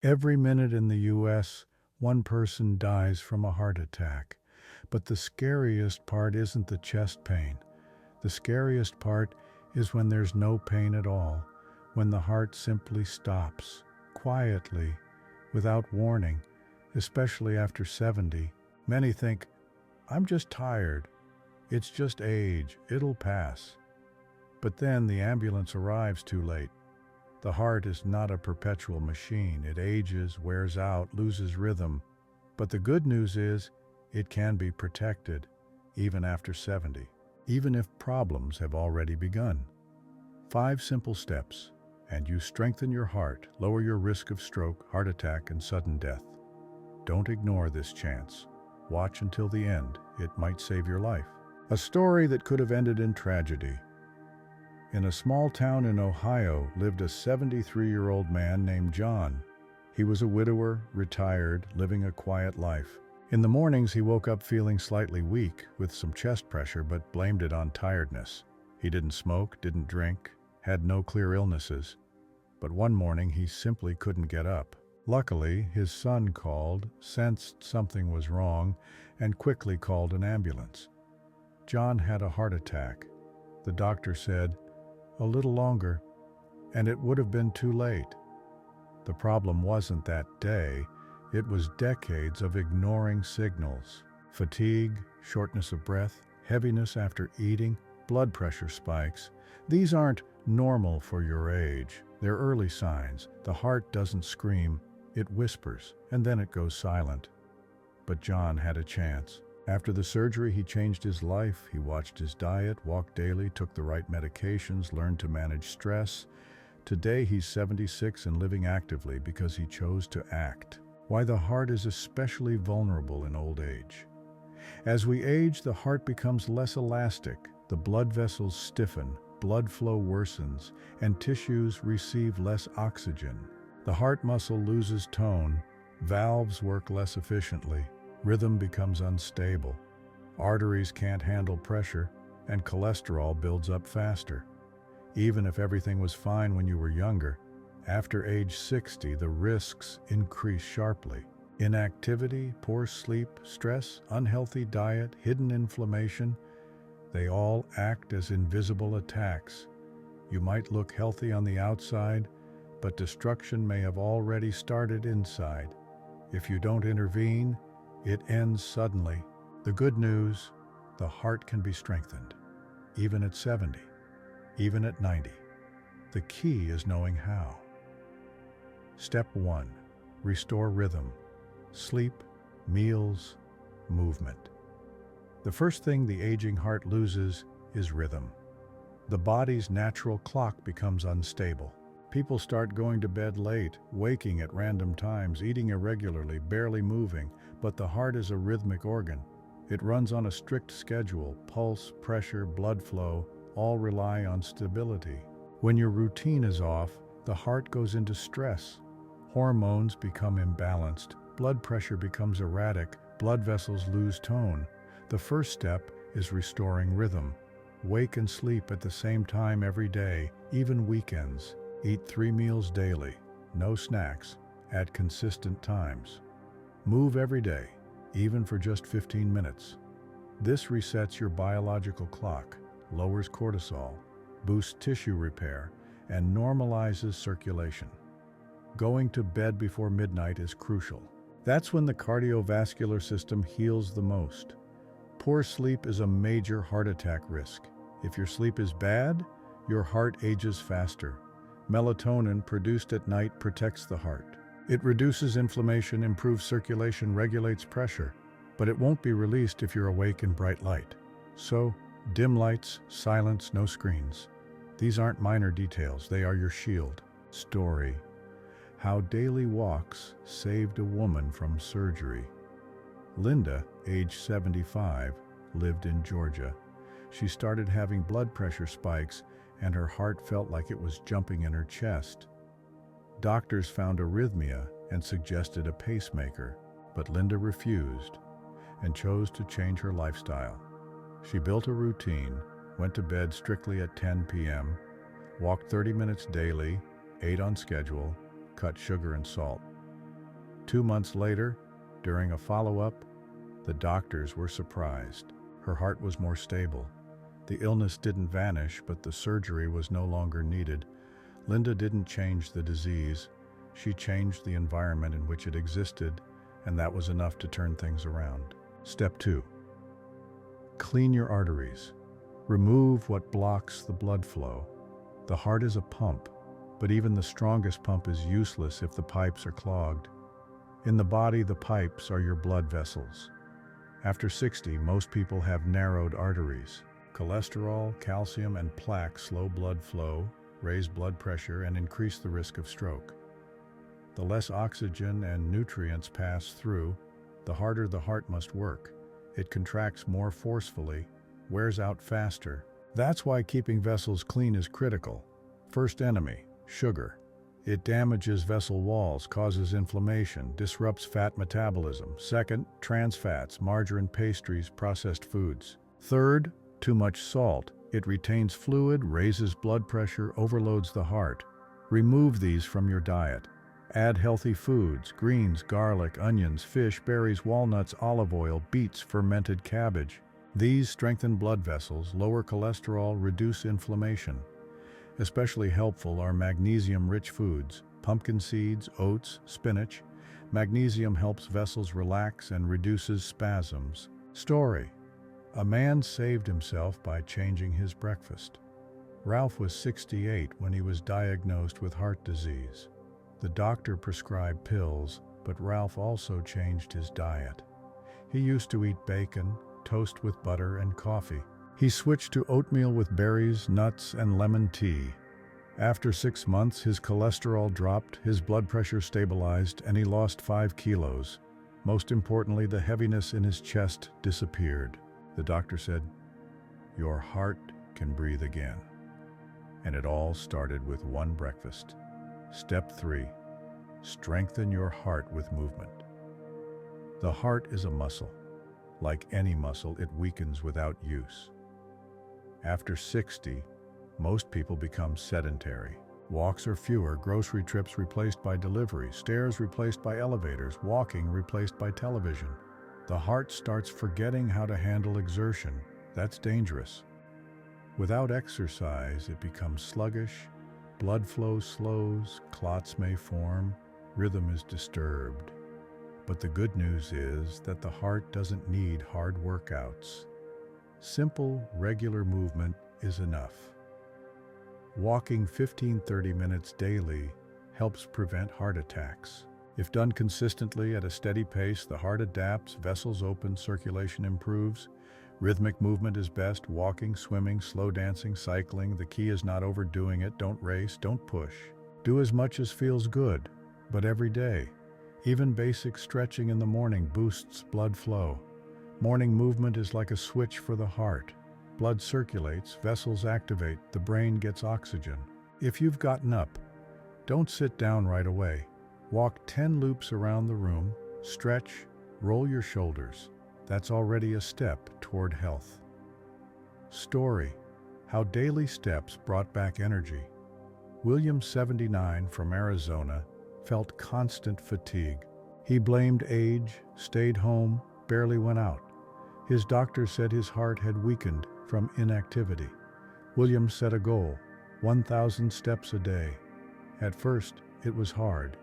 Every minute in the U.S., one person dies from a heart attack. But the scariest part isn't the chest pain. The scariest part is when there's no pain at all, when the heart simply stops, quietly, without warning, especially after 70. Many think, I'm just tired. It's just age. It'll pass. But then the ambulance arrives too late. The heart is not a perpetual machine. It ages, wears out, loses rhythm. But the good news is, it can be protected, even after 70, even if problems have already begun. 5 simple steps, and you strengthen your heart, lower your risk of stroke, heart attack, and sudden death. Don't ignore this chance. Watch until the end. It might save your life. A story that could have ended in tragedy. In a small town in Ohio lived a 73-year-old man named John. He was a widower, retired, living a quiet life. In the mornings, he woke up feeling slightly weak, with some chest pressure, but blamed it on tiredness. He didn't smoke, didn't drink, had no clear illnesses. But one morning, he simply couldn't get up. Luckily, his son called, sensed something was wrong, and quickly called an ambulance. John had a heart attack. The doctor said, a little longer, and it would have been too late. The problem wasn't that day, it was decades of ignoring signals. Fatigue, shortness of breath, heaviness after eating, blood pressure spikes. These aren't normal for your age. They're early signs. The heart doesn't scream, it whispers, and then it goes silent. But John had a chance. After the surgery, he changed his life. He watched his diet, walked daily, took the right medications, learned to manage stress. Today, he's 76 and living actively because he chose to act. Why the heart is especially vulnerable in old age. As we age, the heart becomes less elastic. The blood vessels stiffen, blood flow worsens, and tissues receive less oxygen. The heart muscle loses tone, valves work less efficiently, rhythm becomes unstable, arteries can't handle pressure, and cholesterol builds up faster. Even if everything was fine when you were younger, after age 60, the risks increase sharply. Inactivity, poor sleep, stress, unhealthy diet, hidden inflammation, they all act as invisible attacks. You might look healthy on the outside, but destruction may have already started inside. If you don't intervene, it ends suddenly. The good news, the heart can be strengthened, even at 70, even at 90. The key is knowing how. Step 1. Restore rhythm. Sleep, meals, movement. The first thing the aging heart loses is rhythm. The body's natural clock becomes unstable. People start going to bed late, waking at random times, eating irregularly, barely moving, but the heart is a rhythmic organ. It runs on a strict schedule. Pulse, pressure, blood flow, all rely on stability. When your routine is off, the heart goes into stress. Hormones become imbalanced, blood pressure becomes erratic, blood vessels lose tone. The first step is restoring rhythm. Wake and sleep at the same time every day, even weekends. Eat 3 meals daily, no snacks, at consistent times. Move every day, even for just 15 minutes. This resets your biological clock, lowers cortisol, boosts tissue repair, and normalizes circulation. Going to bed before midnight is crucial. That's when the cardiovascular system heals the most. Poor sleep is a major heart attack risk. If your sleep is bad, your heart ages faster. Melatonin produced at night protects the heart. It reduces inflammation, improves circulation, regulates pressure, but it won't be released if you're awake in bright light. So, dim lights, silence, no screens. These aren't minor details, they are your shield. Story: how daily walks saved a woman from surgery. Linda, age 75, lived in Georgia. She started having blood pressure spikes, and her heart felt like it was jumping in her chest. Doctors found arrhythmia and suggested a pacemaker, but Linda refused and chose to change her lifestyle. She built a routine, went to bed strictly at 10 p.m., walked 30 minutes daily, ate on schedule, cut sugar and salt. 2 months later, during a follow-up, the doctors were surprised. Her heart was more stable. The illness didn't vanish, but the surgery was no longer needed. Linda didn't change the disease. She changed the environment in which it existed, and that was enough to turn things around. Step 2. Clean your arteries. Remove what blocks the blood flow. The heart is a pump, but even the strongest pump is useless if the pipes are clogged. In the body, the pipes are your blood vessels. After 60, most people have narrowed arteries. Cholesterol, calcium, and plaque slow blood flow, raise blood pressure, and increase the risk of stroke. The less oxygen and nutrients pass through, the harder the heart must work. It contracts more forcefully, wears out faster. That's why keeping vessels clean is critical. First enemy, sugar. It damages vessel walls, causes inflammation, disrupts fat metabolism. Second, trans fats, margarine, pastries, processed foods. Third, too much salt. It retains fluid, raises blood pressure, overloads the heart. Remove these from your diet. Add healthy foods, greens, garlic, onions, fish, berries, walnuts, olive oil, beets, fermented cabbage. These strengthen blood vessels, lower cholesterol, reduce inflammation. Especially helpful are magnesium-rich foods, pumpkin seeds, oats, spinach. Magnesium helps vessels relax and reduces spasms. Story: a man saved himself by changing his breakfast. Ralph was 68 when he was diagnosed with heart disease. The doctor prescribed pills, but Ralph also changed his diet. He used to eat bacon, toast with butter, and coffee. He switched to oatmeal with berries, nuts, and lemon tea. After 6 months, his cholesterol dropped, his blood pressure stabilized, and he lost 5 kilos. Most importantly, the heaviness in his chest disappeared. The doctor said, "Your heart can breathe again." And it all started with one breakfast. Step 3. Strengthen your heart with movement. The heart is a muscle. Like any muscle, it weakens without use. After 60, most people become sedentary. Walks are fewer, grocery trips replaced by delivery, stairs replaced by elevators, walking replaced by television. The heart starts forgetting how to handle exertion. That's dangerous. Without exercise, it becomes sluggish, blood flow slows, clots may form, rhythm is disturbed. But the good news is that the heart doesn't need hard workouts. Simple, regular movement is enough. Walking 15-30 minutes daily helps prevent heart attacks. If done consistently at a steady pace, the heart adapts, vessels open, circulation improves. Rhythmic movement is best: walking, swimming, slow dancing, cycling. The key is not overdoing it. Don't race, don't push. Do as much as feels good, but every day. Even basic stretching in the morning boosts blood flow. Morning movement is like a switch for the heart. Blood circulates, vessels activate, the brain gets oxygen. If you've gotten up, don't sit down right away. Walk 10 loops around the room, stretch, roll your shoulders. That's already a step toward health. Story: how daily steps brought back energy. William, 79, from Arizona, felt constant fatigue. He blamed age, stayed home, barely went out. His doctor said his heart had weakened from inactivity. William set a goal: 1,000 steps a day. At first, it was hard.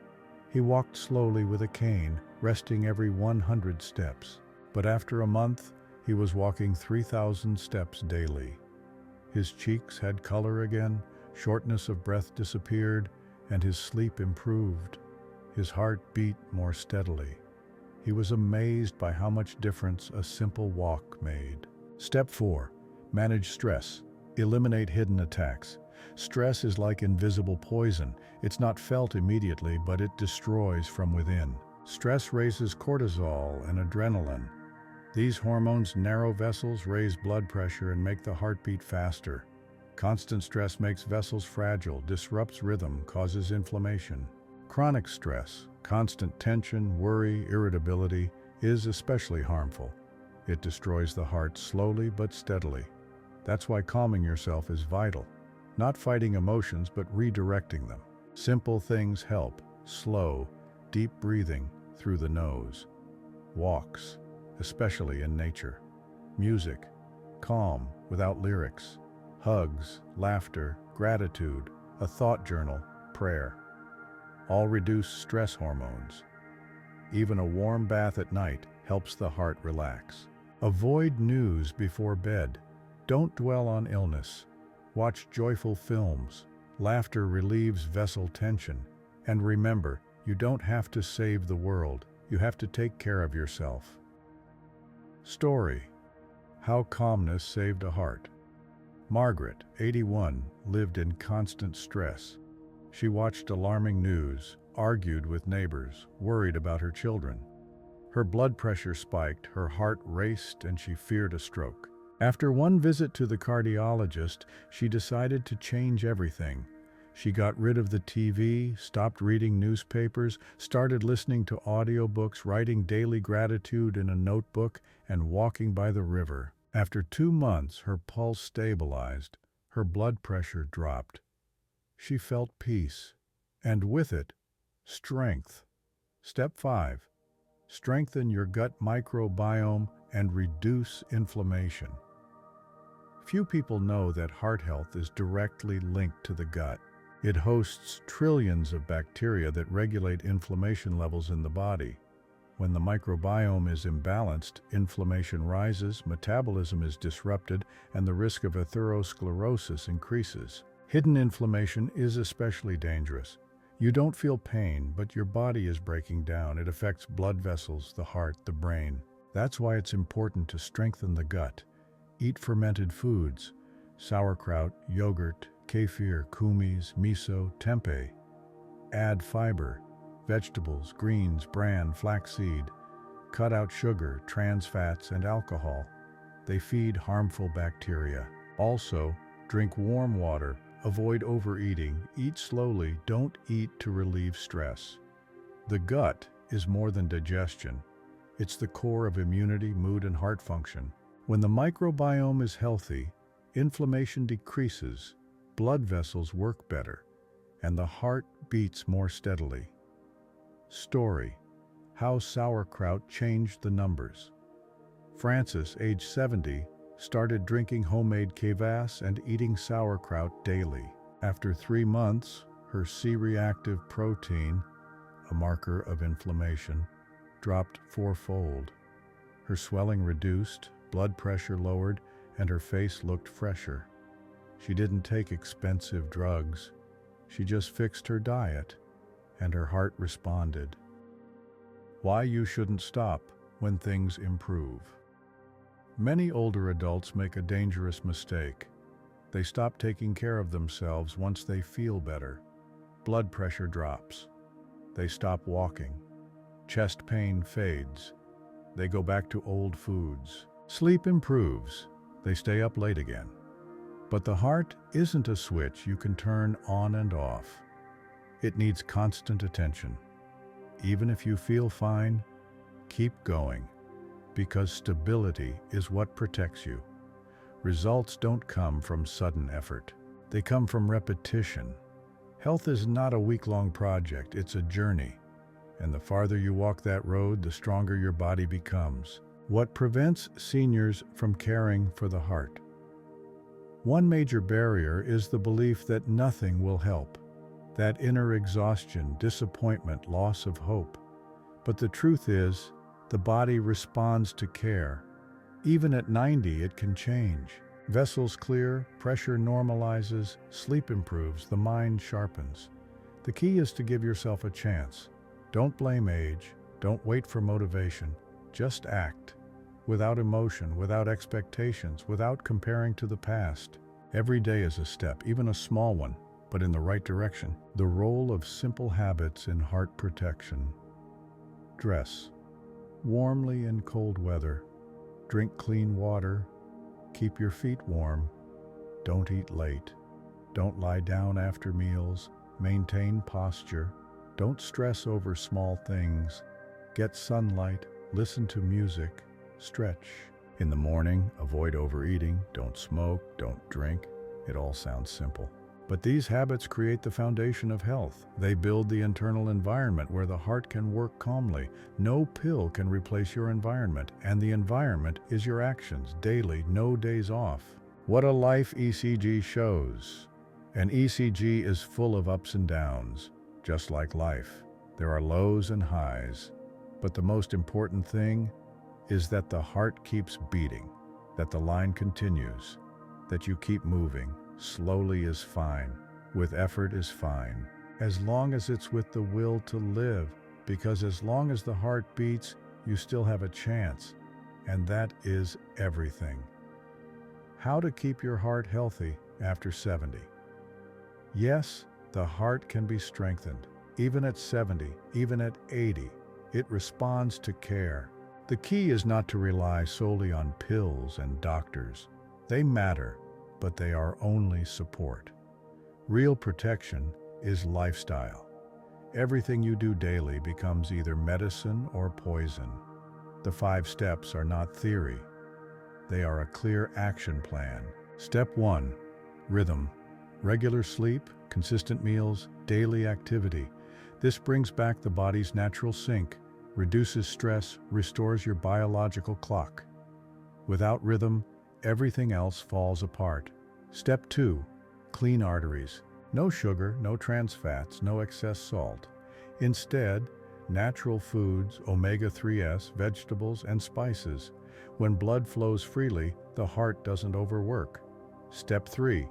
He walked slowly with a cane, resting every 100 steps. But after a month, he was walking 3,000 steps daily. His cheeks had color again, shortness of breath disappeared, and his sleep improved. His heart beat more steadily. He was amazed by how much difference a simple walk made. Step 4. Manage stress. Eliminate hidden attacks. Stress is like invisible poison. It's not felt immediately, but it destroys from within. Stress raises cortisol and adrenaline. These hormones narrow vessels, raise blood pressure, and make the heartbeat faster. Constant stress makes vessels fragile, disrupts rhythm, causes inflammation. Chronic stress, constant tension, worry, irritability, is especially harmful. It destroys the heart slowly but steadily. That's why calming yourself is vital. Not fighting emotions, but redirecting them. Simple things help: slow, deep breathing, through the nose. Walks, especially in nature. Music, calm, without lyrics. Hugs, laughter, gratitude, a thought journal, prayer. All reduce stress hormones. Even a warm bath at night helps the heart relax. Avoid news before bed. Don't dwell on illness. Watch joyful films. Laughter relieves vessel tension. And remember, you don't have to save the world. You have to take care of yourself. Story: How calmness saved a heart. Margaret, 81, lived in constant stress. She watched alarming news, argued with neighbors, worried about her children. Her blood pressure spiked, her heart raced, and she feared a stroke. After one visit to the cardiologist, she decided to change everything. She got rid of the TV, stopped reading newspapers, started listening to audiobooks, writing daily gratitude in a notebook, and walking by the river. After 2 months, her pulse stabilized, her blood pressure dropped. She felt peace, and with it, strength. Step 5. Strengthen your gut microbiome and reduce inflammation. Few people know that heart health is directly linked to the gut. It hosts trillions of bacteria that regulate inflammation levels in the body. When the microbiome is imbalanced, inflammation rises, metabolism is disrupted, and the risk of atherosclerosis increases. Hidden inflammation is especially dangerous. You don't feel pain, but your body is breaking down. It affects blood vessels, the heart, the brain. That's why it's important to strengthen the gut. Eat fermented foods: sauerkraut, yogurt, kefir, kumis, miso, tempeh. Add fiber: vegetables, greens, bran, flaxseed. Cut out sugar, trans fats, and alcohol. They feed harmful bacteria. Also, drink warm water. Avoid overeating. Eat slowly. Don't eat to relieve stress. The gut is more than digestion. It's the core of immunity, mood, and heart function. When the microbiome is healthy, inflammation decreases, blood vessels work better, and the heart beats more steadily. Story: How sauerkraut changed the numbers. Frances, age 70, started drinking homemade kvass and eating sauerkraut daily. After 3 months, her C-reactive protein, a marker of inflammation, dropped 4-fold. Her swelling reduced, blood pressure lowered, and her face looked fresher. She didn't take expensive drugs. She just fixed her diet, and her heart responded. Why you shouldn't stop when things improve. Many older adults make a dangerous mistake. They stop taking care of themselves once they feel better. Blood pressure drops. They stop walking. Chest pain fades. They go back to old foods. Sleep improves. They stay up late again. But the heart isn't a switch you can turn on and off. It needs constant attention. Even if you feel fine, keep going, because stability is what protects you. Results don't come from sudden effort. They come from repetition. Health is not a week-long project, it's a journey. And the farther you walk that road, the stronger your body becomes. What prevents seniors from caring for the heart? One major barrier is the belief that nothing will help. That inner exhaustion, disappointment, loss of hope. But the truth is, the body responds to care. Even at 90, it can change. Vessels clear, pressure normalizes, sleep improves, the mind sharpens. The key is to give yourself a chance. Don't blame age. Don't wait for motivation. Just act. Without emotion, without expectations, without comparing to the past. Every day is a step, even a small one, but in the right direction. The role of simple habits in heart protection. Dress warmly in cold weather. Drink clean water. Keep your feet warm. Don't eat late. Don't lie down after meals. Maintain posture. Don't stress over small things. Get sunlight. Listen to music. Stretch. In the morning, avoid overeating. Don't smoke. Don't drink. It all sounds simple. But these habits create the foundation of health. They build the internal environment where the heart can work calmly. No pill can replace your environment, and the environment is your actions, daily, no days off. What a life ECG shows. An ECG is full of ups and downs, just like life. There are lows and highs. But the most important thing is that the heart keeps beating, that the line continues, that you keep moving. Slowly is fine, with effort is fine, as long as it's with the will to live, because as long as the heart beats, you still have a chance, and that is everything. How to keep your heart healthy after 70. Yes, the heart can be strengthened, even at 70, even at 80. It responds to care. The key is not to rely solely on pills and doctors. They matter, but they are only support. Real protection is lifestyle. Everything you do daily becomes either medicine or poison. The 5 steps are not theory. They are a clear action plan. Step 1. Rhythm. Regular sleep, consistent meals, daily activity. This brings back the body's natural sync, reduces stress, restores your biological clock. Without rhythm, everything else falls apart. Step 2. Clean arteries. No sugar, no trans fats, no excess salt. Instead, natural foods, omega-3s, vegetables, and spices. When blood flows freely, the heart doesn't overwork. Step 3.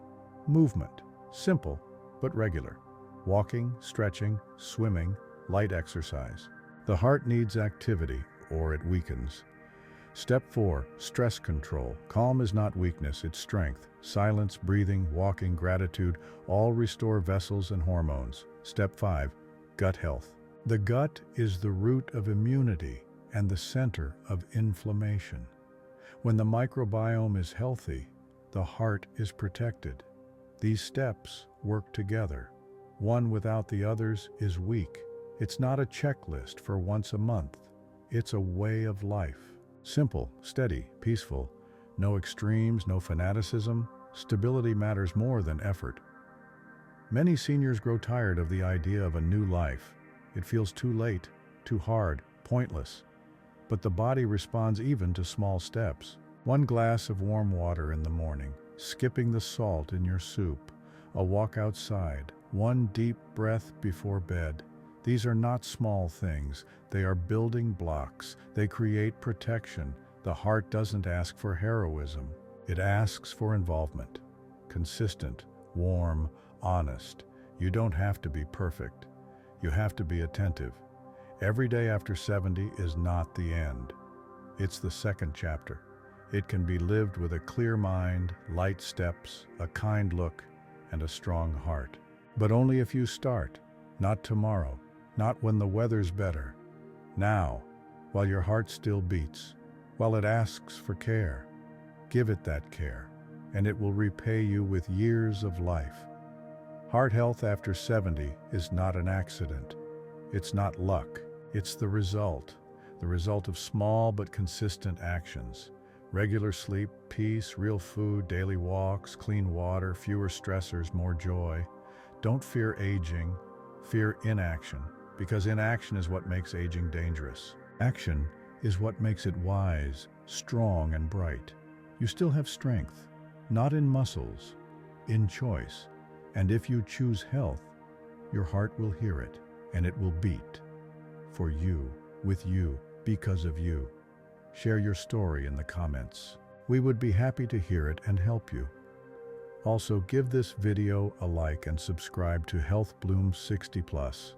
Movement. Simple, but regular. Walking, stretching, swimming, light exercise. The heart needs activity, or it weakens. Step 4. Stress control. Calm is not weakness, it's strength. Silence, breathing, walking, gratitude, all restore vessels and hormones. Step 5. Gut health. The gut is the root of immunity and the center of inflammation. When the microbiome is healthy, the heart is protected. These steps work together. One without the others is weak. It's not a checklist for once a month. It's a way of life. Simple, steady, peaceful. No extremes, no fanaticism. Stability matters more than effort. Many seniors grow tired of the idea of a new life. It feels too late, too hard, pointless. But the body responds even to small steps. 1 glass of warm water in the morning, skipping the salt in your soup, a walk outside, 1 deep breath before bed. These are not small things. They are building blocks. They create protection. The heart doesn't ask for heroism. It asks for involvement. Consistent, warm, honest. You don't have to be perfect. You have to be attentive. Every day after 70 is not the end. It's the second chapter. It can be lived with a clear mind, light steps, a kind look, and a strong heart. But only if you start, not tomorrow, not when the weather's better. Now, while your heart still beats, while it asks for care. Give it that care, and it will repay you with years of life. Heart health after 70 is not an accident. It's not luck. It's the result of small but consistent actions. Regular sleep, peace, real food, daily walks, clean water, fewer stressors, more joy. Don't fear aging, fear inaction, because inaction is what makes aging dangerous. Action is what makes it wise, strong, and bright. You still have strength, not in muscles, in choice. And if you choose health, your heart will hear it, and it will beat. For you, with you, because of you. Share your story in the comments. We would be happy to hear it and help you. Also, give this video a like and subscribe to Health Bloom 60+.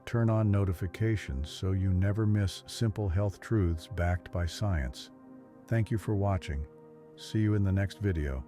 Turn on notifications so you never miss simple health truths backed by science. Thank you for watching. See you in the next video.